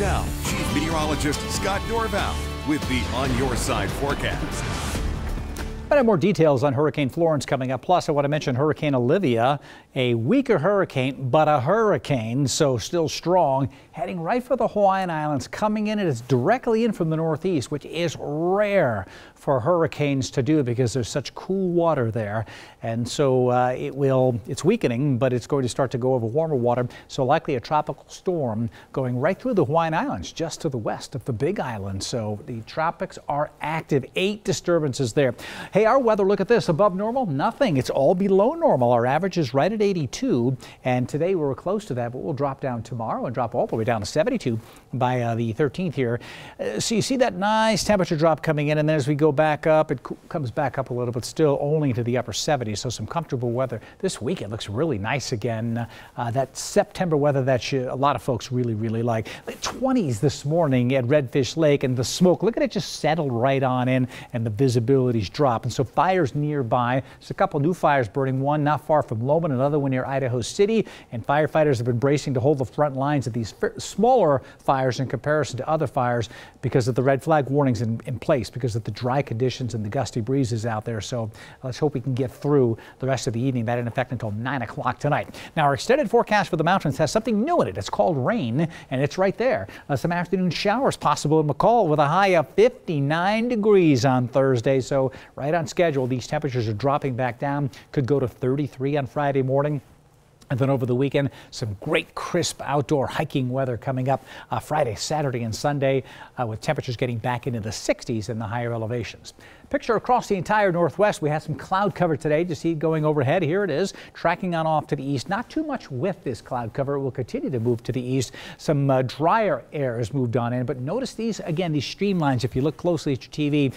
Now, Chief Meteorologist Scott Dorval with the On Your Side forecast. I have more details on Hurricane Florence coming up. Plus, I want to mention Hurricane Olivia, a weaker hurricane, but a hurricane, so still strong, heading right for the Hawaiian Islands, coming in. It is directly in from the northeast, which is rare for hurricanes to do because there's such cool water there. And so it's weakening, but it's going to start to go over warmer water. So likely a tropical storm going right through the Hawaiian Islands, just to the west of the Big Island. So the tropics are active. 8 disturbances there. Hey, our weather, look at this. Above normal, nothing. It's all below normal. Our average is right at 82, and today we were close to that, but we'll drop down tomorrow and drop all the way down to 72 by the 13th here. So you see that nice temperature drop coming in, and then as we go back up, it comes back up a little, but still only to the upper 70s, so some comfortable weather. This weekend looks really nice again. That September weather that a lot of folks really, really like. The 20s this morning at Redfish Lake, and the smoke, look at it just settled right on in, and the visibility's dropped. And so fires nearby. There's a couple new fires burning, one not far from Loman, another one near Idaho City, and firefighters have been bracing to hold the front lines of these smaller fires in comparison to other fires because of the red flag warnings in place, because of the dry conditions and the gusty breezes out there. So let's hope we can get through the rest of the evening. That in effect until 9 o'clock tonight. Now our extended forecast for the mountains has something new in it. It's called rain, and it's right there. Some afternoon showers possible in McCall with a high of 59 degrees on Thursday. So right on schedule. These temperatures are dropping back down. Could go to 33 on Friday morning. And then over the weekend, some great crisp outdoor hiking weather coming up Friday, Saturday, and Sunday, with temperatures getting back into the 60s in the higher elevations. Picture across the entire Northwest. We had some cloud cover today. You see it going overhead. Here it is, tracking on off to the east. Not too much with this cloud cover. It will continue to move to the east. Some drier air has moved on in. But notice these, again, these streamlines. If you look closely at your TV,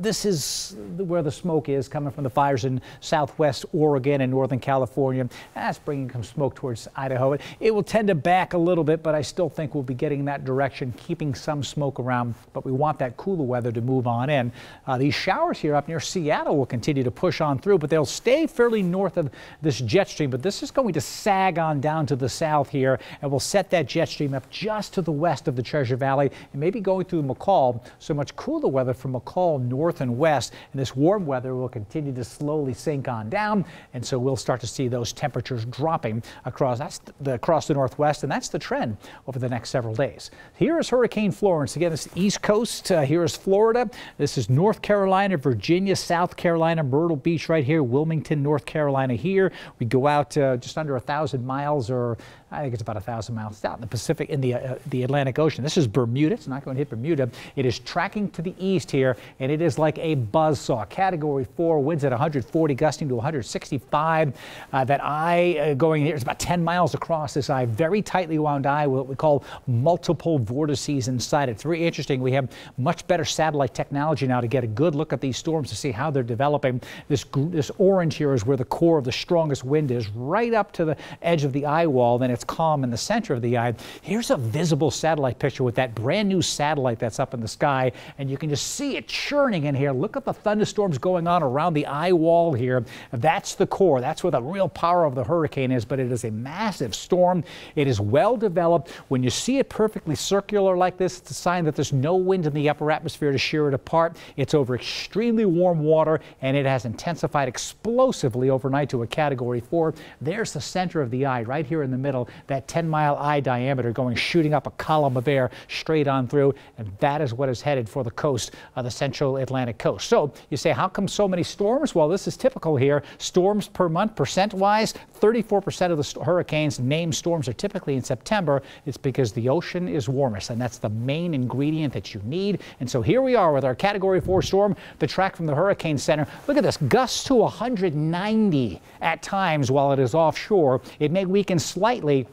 this is where the smoke is coming from the fires in southwest Oregon and northern California. That's bringing some smoke towards Idaho. It will tend to back a little bit, but I still think we'll be getting that direction, keeping some smoke around. But we want that cooler weather to move on in. These showers here up near Seattle will continue to push on through, but they'll stay fairly north of this jet stream. But this is going to sag on down to the south here, and we'll set that jet stream up just to the west of the Treasure Valley and maybe going through McCall. So much cooler weather from McCall north and west, and this warm weather will continue to slowly sink on down, and so we'll start to see those temperatures dropping across the Northwest, and that's the trend over the next several days. Here is Hurricane Florence. Again, this is the East Coast. Here is Florida. This is North Carolina, Virginia, South Carolina, Myrtle Beach right here, Wilmington, North Carolina here. We go out just under 1,000 miles, or I think it's about 1,000 miles. It's out in the Pacific, in the Atlantic Ocean. This is Bermuda. It's not going to hit Bermuda. It is tracking to the east here, and it is like a buzzsaw. Category 4, winds at 140, gusting to 165. That eye going here is about 10 miles across this eye. Very tightly wound eye, what we call multiple vortices inside it. It's very interesting. We have much better satellite technology now to get a good look at these storms to see how they're developing. This orange here is where the core of the strongest wind is, right up to the edge of the eye wall. Then it's calm in the center of the eye. Here's a visible satellite picture with that brand new satellite that's up in the sky, and you can just see it churning in here. Look at the thunderstorms going on around the eye wall here. That's the core. That's where the real power of the hurricane is, but it is a massive storm. It is well developed. When you see it perfectly circular like this, it's a sign that there's no wind in the upper atmosphere to shear it apart. It's over extremely warm water, and it has intensified explosively overnight to a Category 4. There's the center of the eye right here in the middle, that 10-mile eye diameter going shooting up a column of air straight on through, and that is what is headed for the coast of the central Atlantic coast. So you say, how come so many storms? Well, this is typical here. Storms per month, percent-wise, 34% of the hurricanes named storms are typically in September. It's because the ocean is warmest, and that's the main ingredient that you need. And so here we are with our Category 4 storm, the track from the Hurricane Center. Look at this, gusts to 190 at times while it is offshore. It may weaken slightly,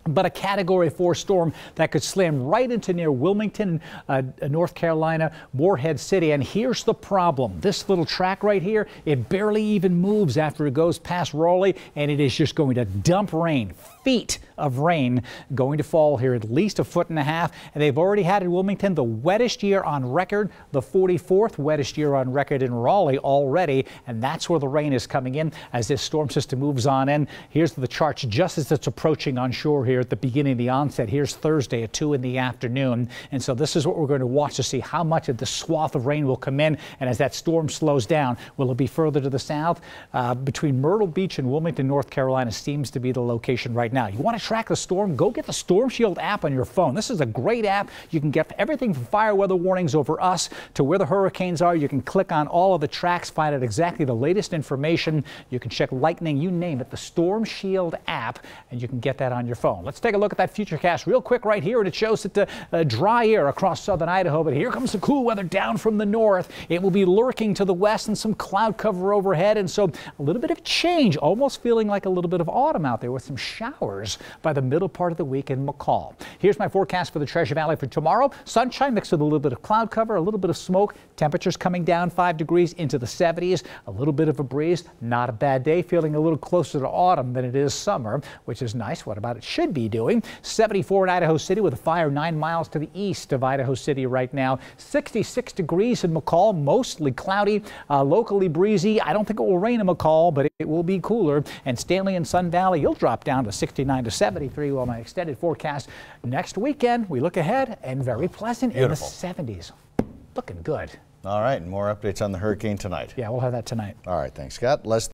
but a Category 4 storm that could slam right into near Wilmington, North Carolina, Morehead City. And here's the problem. This little track right here, it barely even moves after it goes past Raleigh, and it is just going to dump rain feet of rain going to fall here, at least 1.5 feet. And they've already had in Wilmington the wettest year on record, the 44th wettest year on record in Raleigh already. And that's where the rain is coming in as this storm system moves on in. Here's the charts just as it's approaching on shore here at the beginning of the onset. Here's Thursday at 2 in the afternoon. And so this is what we're going to watch to see how much of the swath of rain will come in. And as that storm slows down, will it be further to the south? Between Myrtle Beach and Wilmington, North Carolina seems to be the location right now. You want to track the storm? Go get the Storm Shield app on your phone. This is a great app. You can get everything from fire weather warnings over us to where the hurricanes are. You can click on all of the tracks, find out exactly the latest information. You can check lightning, you name it, the Storm Shield app, and you can get that on your phone. Let's take a look at that futurecast real quick right here, and it shows that dry air across southern Idaho, but here comes the cool weather down from the north. It will be lurking to the west and some cloud cover overhead, and so a little bit of change, almost feeling like a little bit of autumn out there with some showers by the middle part of the week in McCall. Here's my forecast for the Treasure Valley for tomorrow. Sunshine mixed with a little bit of cloud cover, a little bit of smoke, temperatures coming down 5 degrees into the 70s, a little bit of a breeze, not a bad day, feeling a little closer to autumn than it is summer, which is nice. What about it should be doing? 74 in Idaho City with a fire 9 miles to the east of Idaho City right now. 66 degrees in McCall, mostly cloudy, locally breezy. I don't think it will rain in McCall, but it will be cooler. And Stanley and Sun Valley, you'll drop down to 69 to 73. Well, my extended forecast next weekend, we look ahead and very pleasant. Beautiful. In the 70s. Looking good. All right, and more updates on the hurricane tonight. Yeah, we'll have that tonight. All right, thanks, Scott.